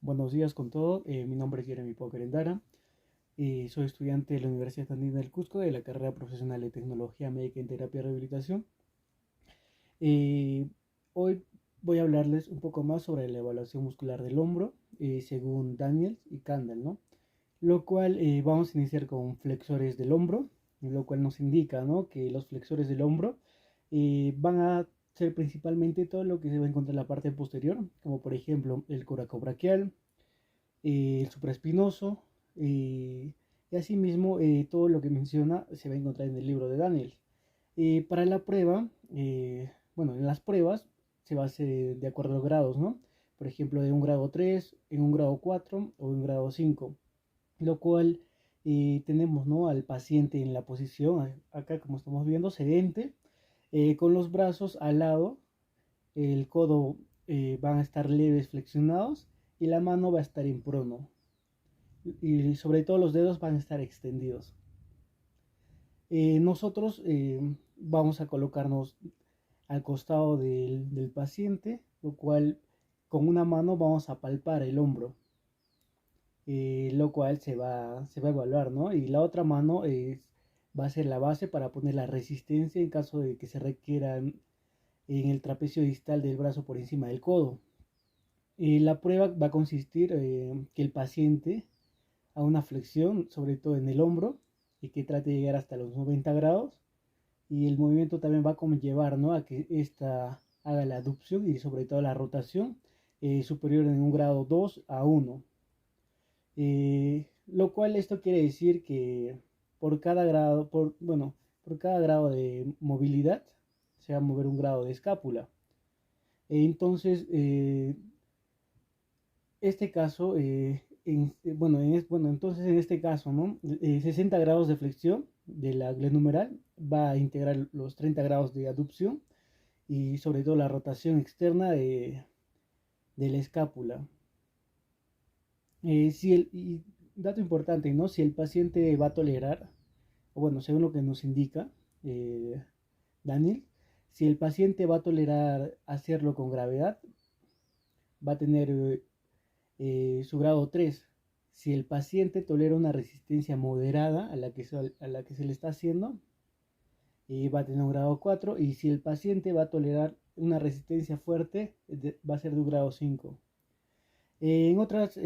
Buenos días con todo, mi nombre es Jeremy Pokerendara y soy estudiante de la Universidad Andina del Cusco de la carrera profesional de Tecnología Médica en Terapia y Rehabilitación. Eh, Hoy voy a hablarles un poco más sobre la evaluación muscular del hombro, según Daniels y Kandel, ¿no? Lo cual vamos a iniciar con flexores del hombro, lo cual nos indica, ¿no?, que los flexores del hombro van a ser principalmente todo lo que se va a encontrar en la parte posterior, como por ejemplo el coracobraquial, el supraespinoso, y asimismo todo lo que menciona se va a encontrar en el libro de Daniel. Para la prueba, bueno, en las pruebas se va a hacer de acuerdo a los grados, ¿no? Por ejemplo, de un grado 3, en un grado 4 o en un grado 5, lo cual tenemos, ¿no?, al paciente en la posición, acá como estamos viendo, sedente, con los brazos al lado, el codo van a estar leves flexionados y la mano va a estar en prono y sobre todo los dedos van a estar extendidos. Nosotros vamos a colocarnos al costado del paciente, lo cual con una mano vamos a palpar el hombro, lo cual se va a evaluar, ¿no? Y la otra mano va a ser la base para poner la resistencia en caso de que se requiera en el trapecio distal del brazo por encima del codo. La prueba va a consistir que el paciente a una flexión, sobre todo en el hombro, y que trate de llegar hasta los 90 grados. Y el movimiento también va a conllevar, ¿no?, a que ésta haga la aducción y sobre todo la rotación superior en un grado 2 a 1. Lo cual esto quiere decir que por cada grado, por cada grado de movilidad se va a mover un grado de escápula. Entonces, este caso, entonces en este caso, ¿no?, 60 grados de flexión de la glenumeral va a integrar los 30 grados de aducción y sobre todo la rotación externa de la escápula. Y dato importante, ¿no? Si el paciente va a tolerar, o bueno, según lo que nos indica Daniel, si el paciente va a tolerar hacerlo con gravedad, va a tener su grado 3. Si el paciente tolera una resistencia moderada a la que se le está haciendo, va a tener un grado 4. Y si el paciente va a tolerar una resistencia fuerte, va a ser de un grado 5. En otras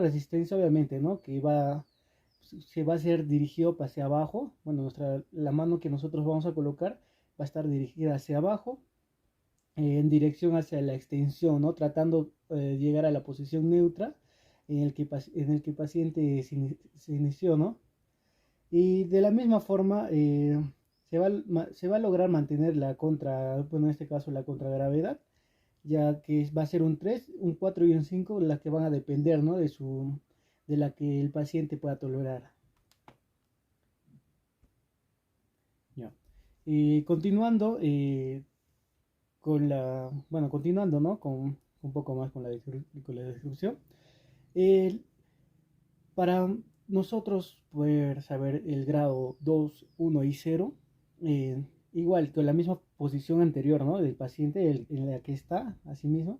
resistencias, obviamente, ¿no?, que se va a ser dirigido hacia abajo. Bueno, la mano que nosotros vamos a colocar va a estar dirigida hacia abajo, en dirección hacia la extensión, ¿no?, tratando de llegar a la posición neutra en el que el paciente se inició, ¿no? Y de la misma forma se va a lograr mantener bueno, en este caso la contragravedad, ya que va a ser un 3, un 4 y un 5 las que van a depender, ¿no?, de la que el paciente pueda tolerar. Ya. Y continuando, continuando, ¿no?, con un poco más con la descripción. El- para nosotros poder saber el grado 2, 1 y 0, igual con la misma posición anterior, ¿no?, del paciente en la que está, así mismo,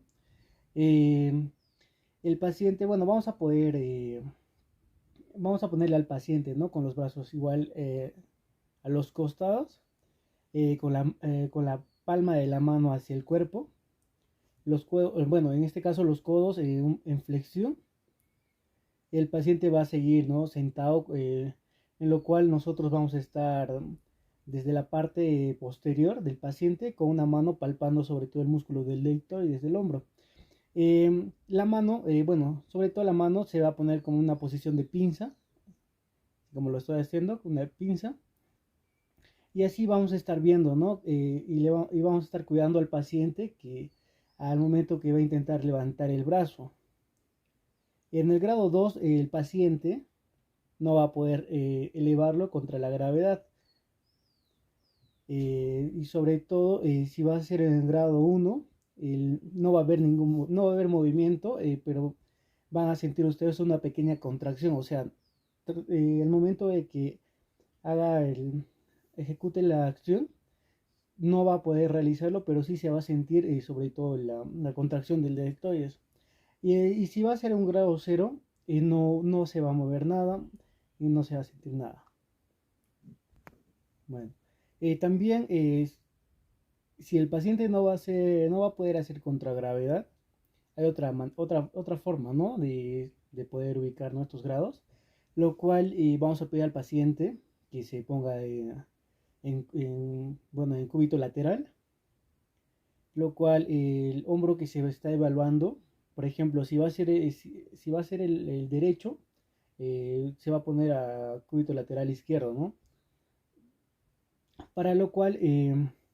eh, el paciente, bueno, vamos a ponerle al paciente, ¿no?, con los brazos igual a los costados, con la palma de la mano hacia el cuerpo, bueno, en este caso los codos en flexión. El paciente va a seguir, ¿no?, sentado, en lo cual nosotros vamos a estar desde la parte posterior del paciente con una mano palpando sobre todo el músculo del deltoides del hombro. La mano, bueno, sobre todo la mano se va a poner como una posición de pinza, como lo estoy haciendo, con una pinza. Y así vamos a estar viendo, ¿no? Y vamos a estar cuidando al paciente que al momento que va a intentar levantar el brazo. En el grado 2, el paciente no va a poder elevarlo contra la gravedad. Y sobre todo, si va a ser en el grado 1, no va a haber movimiento, pero van a sentir ustedes una pequeña contracción. O sea, el momento de que ejecute la acción, no va a poder realizarlo, pero sí se va a sentir sobre todo la contracción del deltoides. Y si va a ser un grado cero, no se va a mover nada y no se va a sentir nada. Bueno, también si el paciente no va a poder hacer contragravedad, hay otra forma, ¿no? de poder ubicar nuestros grados, lo cual vamos a pedir al paciente que se ponga bueno, en cúbito lateral, lo cual el hombro que se está evaluando, por ejemplo, si va a ser el derecho, se va a poner a cúbito lateral izquierdo, ¿no? Para lo cual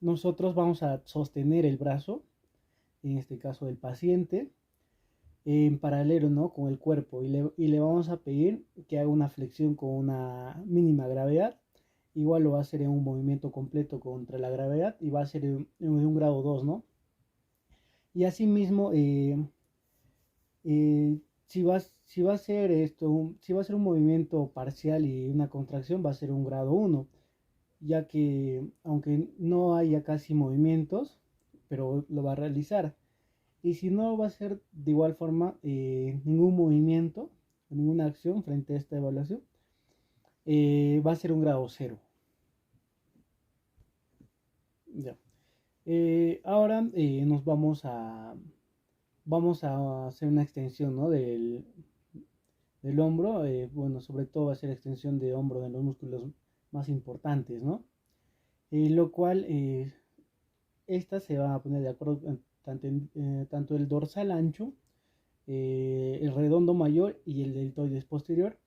nosotros vamos a sostener el brazo, en este caso del paciente, en paralelo, ¿no? Con el cuerpo, y le vamos a pedir que haga una flexión con una mínima gravedad. Igual lo va a hacer en un movimiento completo contra la gravedad y va a ser en un grado 2, ¿no? Y asimismo, si va a ser si va a ser un movimiento parcial y una contracción, va a ser un grado 1, ya que aunque no haya casi movimientos, pero lo va a realizar. Y si no, va a ser de igual forma ningún movimiento, ninguna acción frente a esta evaluación, va a ser un grado 0. Ya. Ahora vamos a hacer una extensión, ¿no? del hombro. Bueno, sobre todo va a ser extensión de hombro de los músculos más importantes, ¿no? Lo cual esta se va a poner de acuerdo tanto el dorsal ancho, el redondo mayor y el deltoides posterior,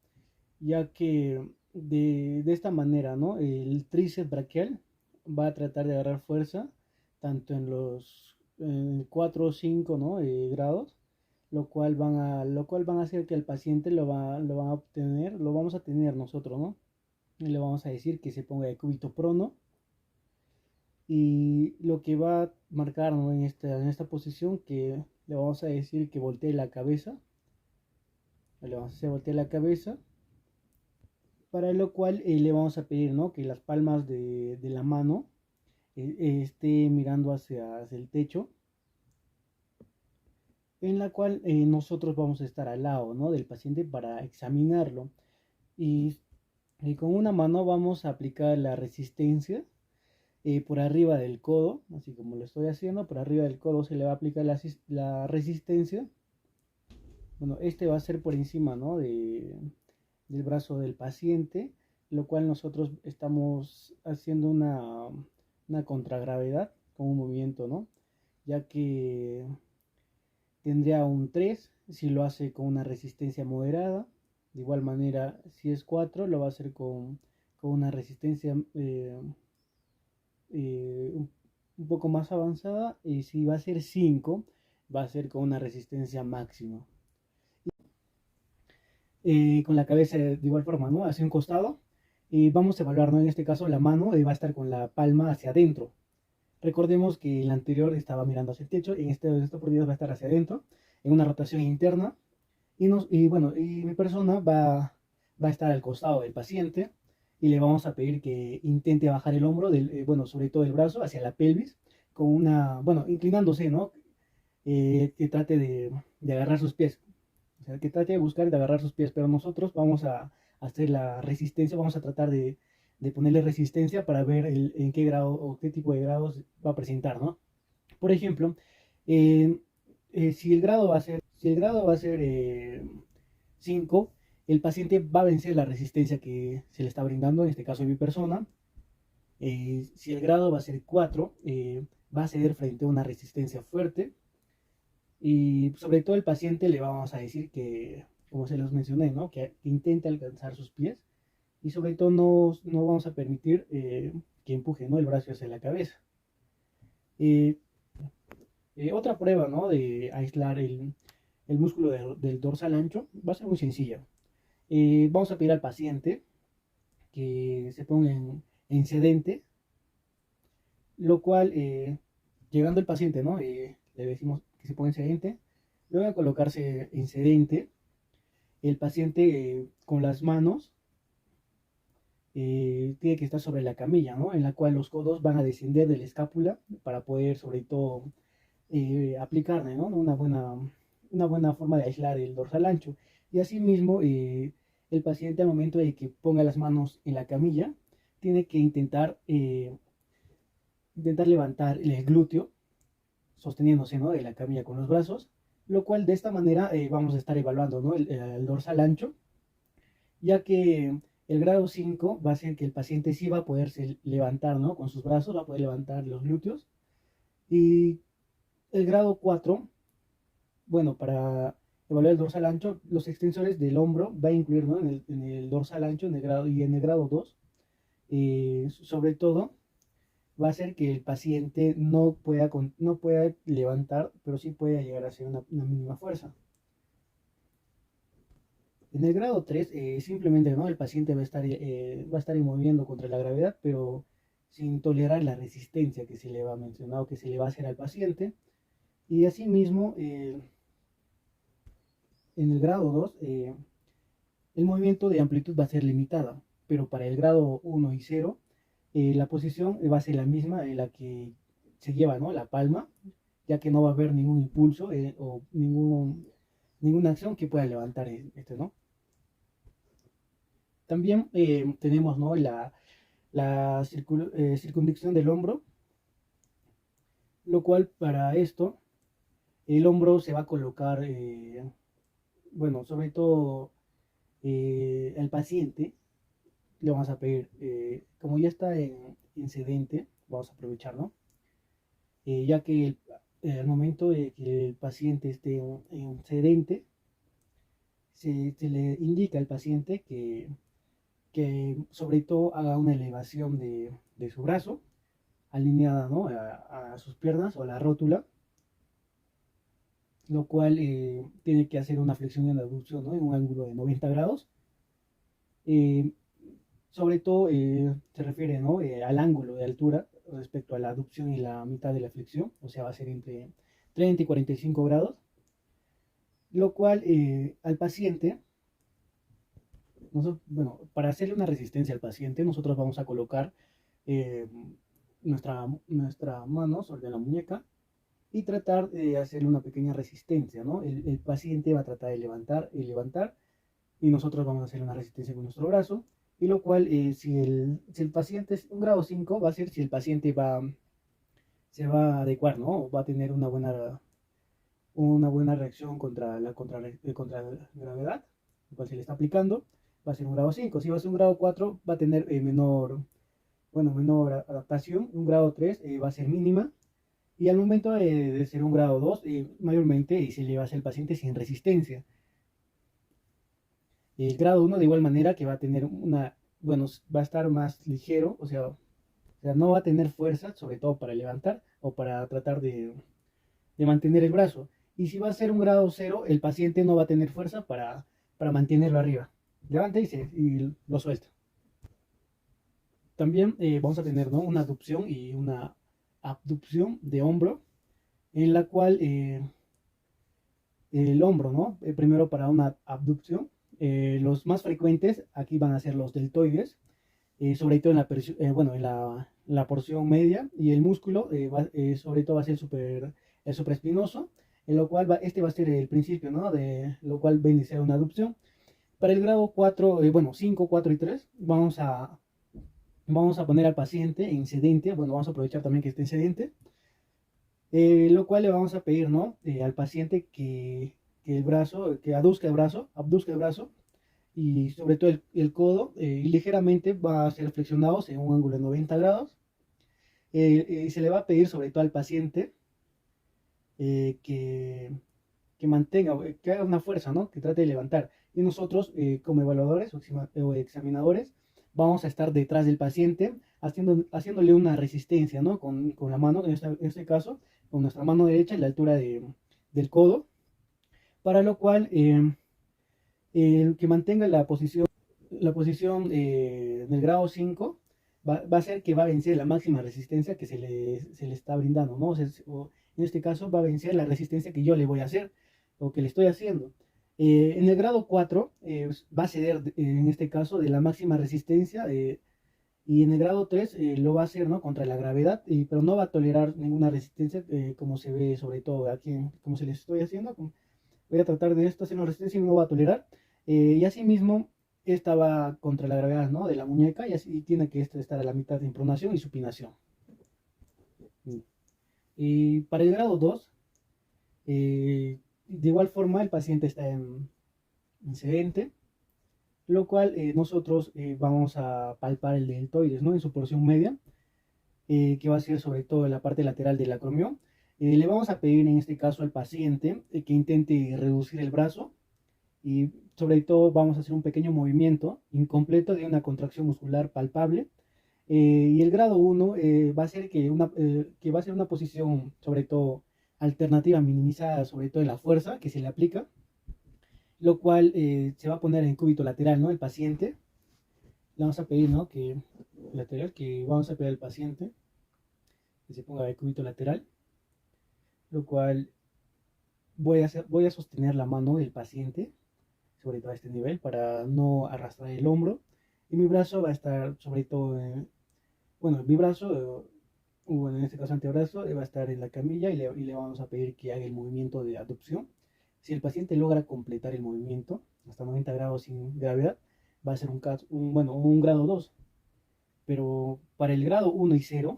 ya que de esta manera, ¿no? El tríceps braquial va a tratar de agarrar fuerza tanto en los 4 o 5, ¿no? Grados, lo cual van a hacer que el paciente lo va a obtener, lo vamos a tener nosotros, ¿no? Y le vamos a decir que se ponga de cúbito prono, y lo que va a marcar, ¿no? En esta posición, que le vamos a decir que voltee la cabeza, le vamos a hacer voltear la cabeza, para lo cual le vamos a pedir, ¿no? Que las palmas de la mano esté mirando hacia el techo, en la cual nosotros vamos a estar al lado, ¿no? del paciente para examinarlo. Y, y con una mano vamos a aplicar la resistencia por arriba del codo, así como lo estoy haciendo. Por arriba del codo se le va a aplicar la resistencia. Bueno, este va a ser por encima, ¿no? del brazo del paciente, lo cual nosotros estamos haciendo una contragravedad con un movimiento, ¿no? Ya que tendría un 3 si lo hace con una resistencia moderada. De igual manera, si es 4, lo va a hacer con una resistencia un poco más avanzada. Y si va a ser 5, va a ser con una resistencia máxima. Con la cabeza de igual forma, ¿no? Hacia un costado. Y vamos a evaluar, ¿no? En este caso, la mano va a estar con la palma hacia adentro. Recordemos que el anterior estaba mirando hacia el techo, y en esta oportunidad va a estar hacia adentro, en una rotación interna. Bueno, y mi persona va a estar al costado del paciente, y le vamos a pedir que intente bajar el hombro, bueno, sobre todo el brazo, hacia la pelvis, bueno, inclinándose, ¿no? Que trate de agarrar sus pies. O sea, que trate de buscar de agarrar sus pies, pero nosotros vamos a hacer la resistencia, vamos a tratar de ponerle resistencia para ver en qué grado o qué tipo de grados va a presentar, ¿no? Por ejemplo, si el grado va a ser 5, el paciente va a vencer la resistencia que se le está brindando, en este caso de mi persona. Si el grado va a ser 4, va a ceder frente a una resistencia fuerte. Y sobre todo el paciente le vamos a decir que, como se los mencioné, ¿no? que intente alcanzar sus pies, y sobre todo no vamos a permitir que empuje, ¿no? el brazo hacia la cabeza. Eh, Otra prueba, ¿no? de aislar el músculo del dorsal ancho va a ser muy sencilla. Vamos a pedir al paciente que se ponga en sedente, lo cual, llegando el paciente, ¿no? Le decimos que se ponga en sedente. Luego de colocarse en sedente, el paciente con las manos tiene que estar sobre la camilla, ¿no? En la cual los codos van a descender de la escápula para poder, sobre todo, aplicarle, ¿no? una buena forma de aislar el dorsal ancho. Y asimismo, el paciente al momento de que ponga las manos en la camilla, tiene que intentar levantar el glúteo, sosteniéndose, ¿no?, de la camilla con los brazos, lo cual de esta manera vamos a estar evaluando, ¿no?, el dorsal ancho, ya que el grado 5 va a ser que el paciente sí va a poderse levantar, ¿no?, con sus brazos, va a poder levantar los glúteos. Y el grado 4, bueno, para evaluar el dorsal ancho, los extensores del hombro va a incluir, ¿no?, en el dorsal ancho en el grado, y en el grado 2, sobre todo, va a hacer que el paciente no pueda levantar, pero sí pueda llegar a hacer una mínima fuerza. En el grado 3, simplemente, ¿no?, el paciente va a estar moviendo contra la gravedad, pero sin tolerar la resistencia que se le va a mencionar o que se le va a hacer al paciente. Y asimismo, en el grado 2, el movimiento de amplitud va a ser limitada, pero para el grado 1 y 0, la posición va a ser la misma en la que se lleva, ¿no?, la palma, ya que no va a haber ningún impulso o ninguna acción que pueda levantar ¿no? También tenemos, ¿no?, la circunducción del hombro, lo cual para esto el hombro se va a colocar, bueno, sobre todo el paciente le vamos a pedir, como ya está en sedente, vamos a aprovechar, ¿no? Ya que al momento de que el paciente esté en sedente, se le indica al paciente que sobre todo haga una elevación de su brazo, alineada, ¿no?, a sus piernas o a la rótula, lo cual tiene que hacer una flexión y una abducción, ¿no?, en un ángulo de 90 grados. Eh, Sobre todo se refiere, ¿no?, al ángulo de altura respecto a la aducción y la mitad de la flexión, o sea, va a ser entre 30 y 45 grados, lo cual al paciente, bueno, para hacerle una resistencia al paciente, nosotros vamos a colocar eh, nuestra mano sobre la muñeca y tratar de hacerle una pequeña resistencia, ¿no? El paciente va a tratar de levantar, y nosotros vamos a hacer una resistencia con nuestro brazo, y lo cual, si el paciente es un grado 5, va a ser si el paciente se va a adecuar, ¿no? Va a tener una buena reacción contra la gravedad, el cual se le está aplicando, va a ser un grado 5. Si va a ser un grado 4, va a tener menor adaptación. Un grado 3 va a ser mínima. Y al momento de ser un grado 2, mayormente se le va a hacer el paciente sin resistencia. El grado 1 de igual manera que va a tener bueno, va a estar más ligero, o sea, no va a tener fuerza, sobre todo para levantar o para tratar de mantener el brazo. Y si va a ser un grado 0, el paciente no va a tener fuerza para mantenerlo arriba. Levanta y lo suelta. También vamos a tener, ¿no?, una aducción y una abducción de hombro, en la cual el hombro, ¿no? Primero, para una abducción, los más frecuentes aquí van a ser los deltoides, sobre todo bueno, en la porción media, y el músculo sobre todo va a ser el supraespinoso, en lo cual este va a ser el principio, ¿no?, de lo cual va a iniciar una adducción. Para el grado 4, bueno, 5, 4 y 3, vamos a poner al paciente en sedente, bueno, vamos a aprovechar también que esté en sedente, lo cual le vamos a pedir, ¿no?, al paciente que el brazo, que abduzca el brazo, y sobre todo el codo, y ligeramente va a ser flexionados en un ángulo de 90 grados. Se le va a pedir sobre todo al paciente que mantenga, que haga una fuerza, ¿no?, que trate de levantar. Y nosotros, como evaluadores o examinadores, vamos a estar detrás del paciente haciéndole una resistencia, ¿no?, con la mano, en este caso, con nuestra mano derecha en la altura del codo, para lo cual el que mantenga la posición del grado 5 va a ser que va a vencer la máxima resistencia que se le está brindando, ¿no? O en este caso va a vencer la resistencia que yo le voy a hacer o que le estoy haciendo. En el grado 4 va a ceder, en este caso, de la máxima resistencia, y en el grado 3 lo va a hacer, ¿no?, contra la gravedad, pero no va a tolerar ninguna resistencia, como se ve sobre todo aquí, como se les estoy haciendo, voy a tratar de esto, si no resistencia no va a tolerar. Y asimismo, esta va contra la gravedad, ¿no?, de la muñeca, y así tiene que estar a la mitad de impronación y supinación. Y para el grado 2, de igual forma el paciente está en sedente, lo cual nosotros vamos a palpar el deltoides, ¿no?, en su porción media, que va a ser sobre todo en la parte lateral del acromión. Le vamos a pedir en este caso al paciente que intente reducir el brazo, y sobre todo vamos a hacer un pequeño movimiento incompleto de una contracción muscular palpable. Y el grado 1 va a ser que va a ser una posición sobre todo alternativa minimizada, sobre todo en la fuerza que se le aplica, lo cual se va a poner en cúbito lateral, ¿no?, el paciente. Le vamos a pedir, ¿no?, que lateral, que vamos a pedir al paciente que se ponga de cúbito lateral, lo cual voy a sostener la mano del paciente sobre todo a este nivel para no arrastrar el hombro, y mi brazo va a estar sobre todo bueno, mi brazo, bueno, en este caso antebrazo, va a estar en la camilla, y le vamos a pedir que haga el movimiento de aducción. Si el paciente logra completar el movimiento hasta 90 grados sin gravedad, va a ser bueno, un grado 2. Pero para el grado 1 y 0,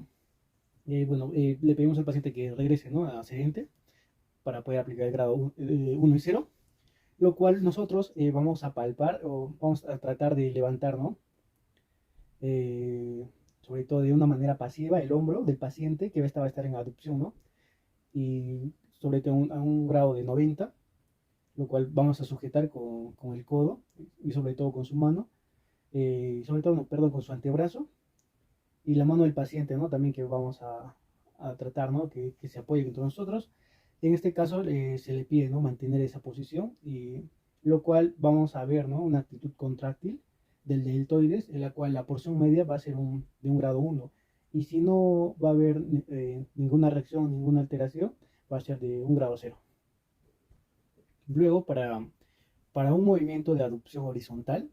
bueno, le pedimos al paciente que regrese, ¿no?, a sedente para poder aplicar el grado 1 y 0, lo cual nosotros vamos a palpar o vamos a tratar de levantar, ¿no?, sobre todo de una manera pasiva, el hombro del paciente que va a estar en aducción, ¿no?, y sobre todo a un grado de 90, lo cual vamos a sujetar con el codo y sobre todo con su mano, sobre todo, no, perdón, con su antebrazo y la mano del paciente, ¿no?, también que vamos a tratar, ¿no?, que se apoye entre nosotros. En este caso se le pide, ¿no?, mantener esa posición, y lo cual vamos a ver, ¿no?, una actitud contráctil del deltoides, en la cual la porción media va a ser de un grado 1, y si no va a haber ninguna reacción, ninguna alteración, va a ser de un grado 0. Luego, para un movimiento de aducción horizontal,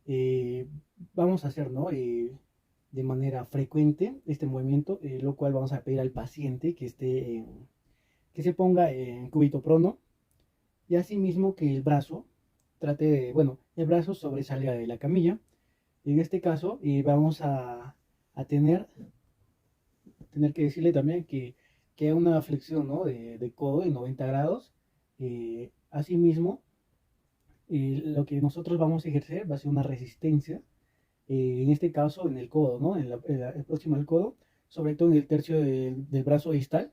eh, vamos a hacer, ¿no?, de manera frecuente este movimiento, lo cual vamos a pedir al paciente que se ponga en cúbito prono, y asimismo que el brazo bueno, el brazo sobresalga de la camilla. En este caso vamos a tener que decirle también que haga una flexión, ¿no?, de codo en 90 grados. Asimismo, lo que nosotros vamos a ejercer va a ser una resistencia, en este caso en el codo, ¿no?, el próximo al codo, sobre todo en el tercio del brazo distal,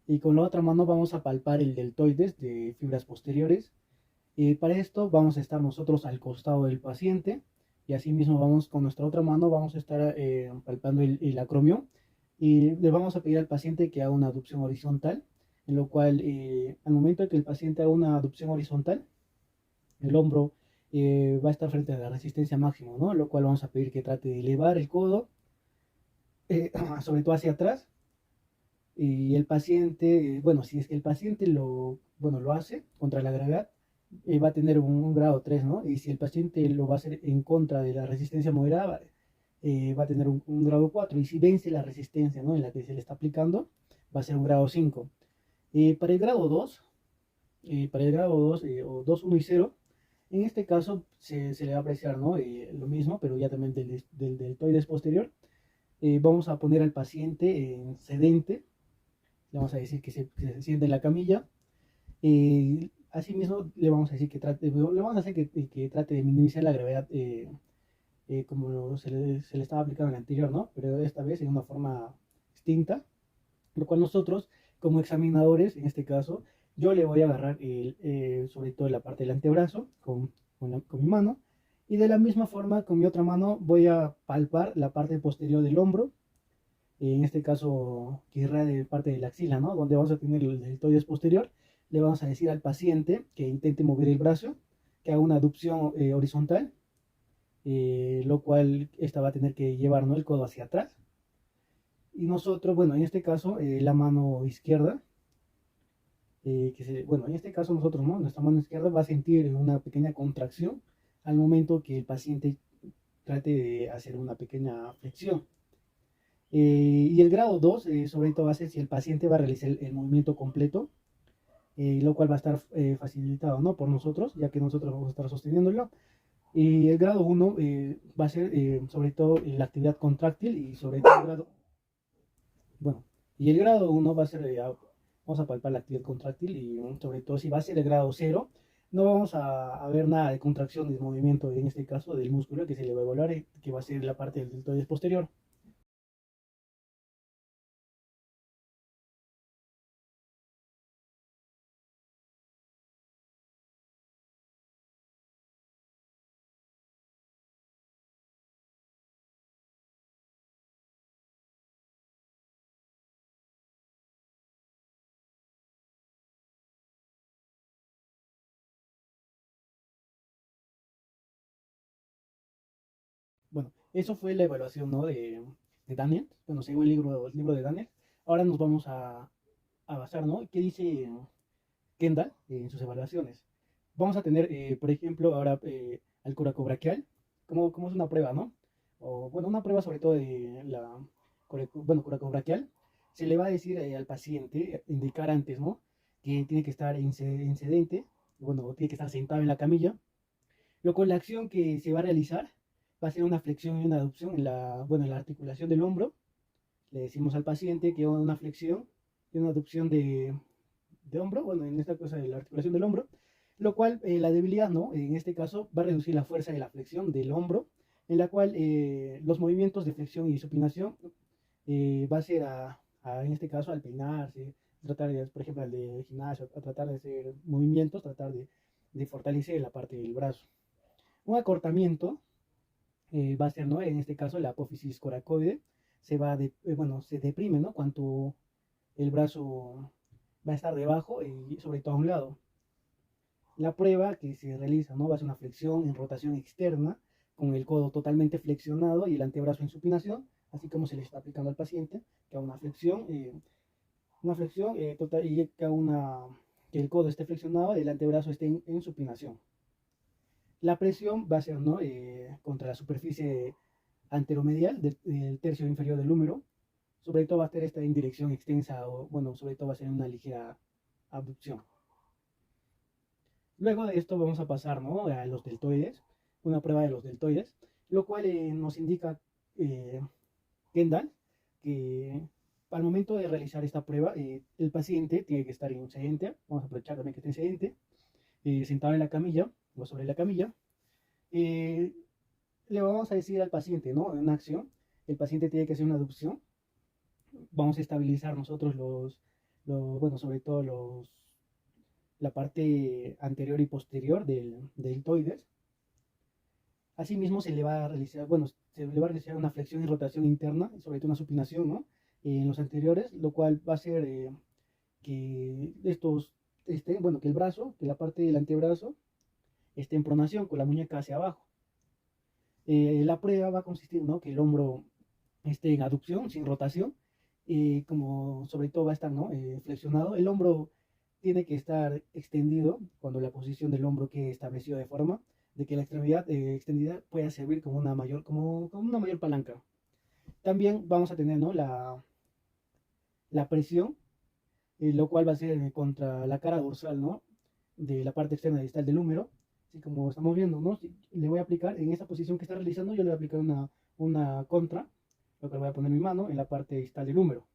y con la otra mano vamos a palpar el deltoides de fibras posteriores. Para esto vamos a estar nosotros al costado del paciente, y asimismo vamos con nuestra otra mano, vamos a estar palpando el acromión, y le vamos a pedir al paciente que haga una aducción horizontal, en lo cual al momento de que el paciente haga una aducción horizontal, el hombro va a estar frente a la resistencia máxima, ¿no?, lo cual vamos a pedir que trate de elevar el codo, sobre todo hacia atrás, y el paciente, bueno, si es que el paciente lo hace contra la gravedad, va a tener un grado 3, ¿no? Y si el paciente lo va a hacer en contra de la resistencia moderada, va a tener un grado 4. Y si vence la resistencia, ¿no?, en la que se le está aplicando, va a ser un grado 5. Para el grado 2, o 2, 1 y 0, en este caso se le va a apreciar, ¿no?, lo mismo, pero ya también del deltoides posterior. Vamos a poner al paciente en sedente, le vamos a decir que se siente en la camilla. Asimismo, le vamos a decir le vamos a hacer que trate de minimizar la gravedad, como se le estaba aplicando en el anterior, ¿no?, pero esta vez en una forma distinta, lo cual nosotros, como examinadores, en este caso, yo le voy a agarrar sobre todo la parte del antebrazo con mi mano, y de la misma forma con mi otra mano voy a palpar la parte posterior del hombro, en este caso que irradia parte de la axila, ¿no?, donde vamos a tener el deltoides posterior. Le vamos a decir al paciente que intente mover el brazo, que haga una aducción horizontal, lo cual esta va a tener que llevar, ¿no?, el codo hacia atrás. Y nosotros, bueno, en este caso, la mano izquierda, bueno, en este caso nosotros, ¿no?, nuestra mano izquierda va a sentir una pequeña contracción al momento que el paciente trate de hacer una pequeña flexión. Y el grado 2, sobre todo va a ser si el paciente va a realizar el movimiento completo, lo cual va a estar facilitado, ¿no? Por nosotros, ya que nosotros vamos a estar sosteniéndolo. Y el grado 1 va a ser sobre todo la actividad contráctil y sobre todo el grado, bueno, y el grado 1 va a ser, vamos a palpar la actividad contráctil y sobre todo si va a ser el grado 0, no vamos a ver nada de contracción de movimiento, en este caso del músculo que se le va a evaluar, que va a ser la parte del deltoides posterior. Bueno, eso fue la evaluación, ¿no? De Daniel, bueno, según el libro de Daniel. Ahora nos vamos a basar, ¿no? ¿Qué dice Kendall en sus evaluaciones? Vamos a tener, por ejemplo, ahora al coracobraquial, como es una prueba, ¿no? O, bueno, una prueba sobre todo de la, bueno, coracobraquial. Se le va a decir al paciente, indicar antes, ¿no? Que tiene que estar en sedente, bueno, tiene que estar sentado en la camilla. Pero con la acción que se va a realizar, va a ser una flexión y una aducción en la, bueno, en la articulación del hombro. Le decimos al paciente que una flexión y una aducción de hombro, bueno, en esta cosa de la articulación del hombro, lo cual la debilidad, ¿no? En este caso va a reducir la fuerza de la flexión del hombro, en la cual los movimientos de flexión y supinación va a ser en este caso al peinarse, tratar de, por ejemplo, al de gimnasio, a tratar de hacer movimientos, tratar de fortalecer la parte del brazo. Un acortamiento va a ser, ¿no? En este caso, la apófisis coracoide bueno, se deprime, ¿no? Cuanto el brazo va a estar debajo y sobre todo a un lado. La prueba que se realiza, ¿no? Va a ser una flexión en rotación externa, con el codo totalmente flexionado y el antebrazo en supinación, así como se le está aplicando al paciente, que haga una flexión total y que el codo esté flexionado y el antebrazo esté en supinación. La presión va a ser, ¿no? Contra la superficie anteromedial del tercio inferior del húmero. Sobre todo va a ser esta en dirección extensa o, bueno, sobre todo va a ser una ligera abducción. Luego de esto vamos a pasar, ¿no? A los deltoides, una prueba de los deltoides, lo cual nos indica eh, Kendall que al momento de realizar esta prueba, el paciente tiene que estar en sedente, vamos a aprovechar también que esté en sedente, sentado en la camilla o sobre la camilla. Eh, Le vamos a decir al paciente, ¿no? En una acción, el paciente tiene que hacer una aducción. Vamos a estabilizar nosotros bueno, sobre todo la parte anterior y posterior del deltoides. Asimismo, se le va a realizar, bueno, se le va a realizar una flexión y rotación interna, sobre todo una supinación, ¿no? En los anteriores, lo cual va a hacer que bueno, que el brazo, que la parte del antebrazo esté en pronación con la muñeca hacia abajo. La prueba va a consistir, ¿no? Que el hombro esté en aducción, sin rotación, como sobre todo va a estar, ¿no? Flexionado. El hombro tiene que estar extendido cuando la posición del hombro quede establecido de forma de que la extremidad extendida pueda servir como una mayor palanca. También vamos a tener, ¿no? La presión, lo cual va a ser contra la cara dorsal, ¿no? De la parte externa distal del húmero, así como estamos viendo, ¿no? Si le voy a aplicar en esa posición que está realizando, yo le voy a aplicar una contra, lo que voy a poner mi mano en la parte distal del húmero.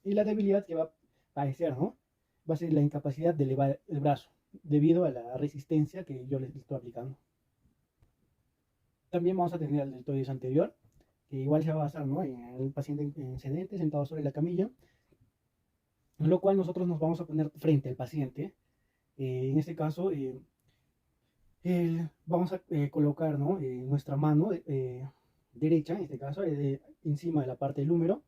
Y la debilidad que va a padecer, ¿no? Va a ser la incapacidad de elevar el brazo, debido a la resistencia que yo les estoy aplicando. También vamos a tener el deltoides anterior, que igual se va a basar, ¿no? En el paciente en sedente, sentado sobre la camilla, lo cual nosotros nos vamos a poner frente al paciente. En este caso, vamos a colocar, ¿no? Nuestra mano derecha, en este caso, encima de la parte del húmero,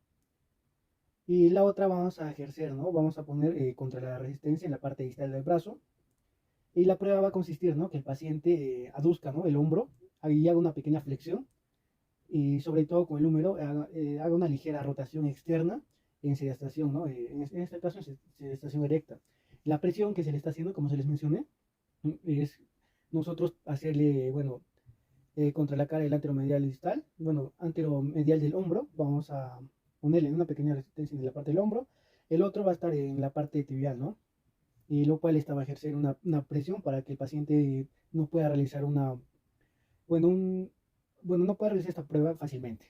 y la otra vamos a ejercer, ¿no? Vamos a poner contra la resistencia en la parte distal del brazo. Y la prueba va a consistir, ¿no? Que el paciente aduzca, ¿no? El hombro, ahí haga una pequeña flexión y sobre todo con el húmero haga una ligera rotación externa en sedestación, ¿no? En este caso en sedestación erecta. La presión que se le está haciendo, como se les mencioné, es nosotros hacerle, bueno, contra la cara del anteromedial distal, bueno, anteromedial del hombro, vamos a ponerle una pequeña resistencia en la parte del hombro, el otro va a estar en la parte tibial, ¿no? lo cual esta va a ejercer una presión para que el paciente no pueda realizar bueno, no pueda realizar esta prueba fácilmente.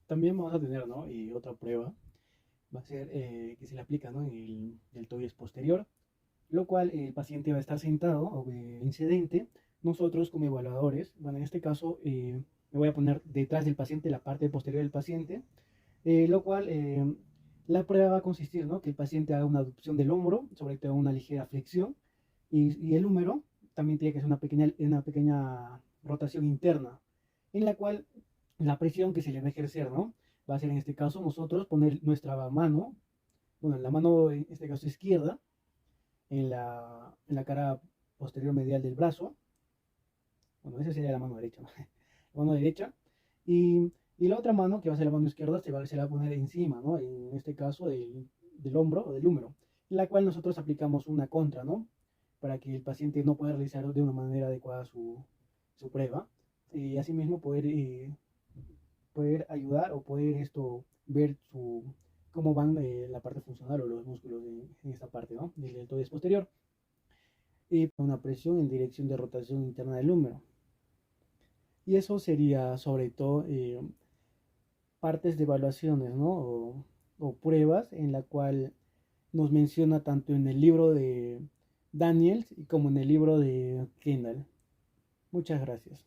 También vamos a tener, ¿no? Otra prueba va a ser que se le aplica, ¿no? En el deltoides posterior, lo cual el paciente va a estar sentado o incidente. Nosotros como evaluadores, bueno, en este caso me voy a poner detrás del paciente, la parte posterior del paciente, lo cual la prueba va a consistir, ¿no? Que el paciente haga una abducción del hombro, sobre todo una ligera flexión, y el húmero también tiene que ser una pequeña rotación interna, en la cual la presión que se le va a ejercer, ¿no? Va a ser en este caso nosotros poner nuestra mano, bueno, la mano en este caso izquierda, en la cara posterior medial del brazo. Bueno, esa sería la mano derecha, ¿no? La mano derecha. Y la otra mano, que va a ser la mano izquierda, se la va a poner encima, ¿no? En este caso del hombro o del húmero, en la cual nosotros aplicamos una contra, ¿no? Para que el paciente no pueda realizar de una manera adecuada su prueba. Y asimismo poder ayudar o poder ver cómo van la parte funcional o los músculos en esta parte, ¿no? Del deltoides posterior. Y una presión en dirección de rotación interna del húmero. Y eso sería sobre todo partes de evaluaciones, ¿no? O pruebas en la cual nos menciona tanto en el libro de Daniels como en el libro de Kendall. Muchas gracias.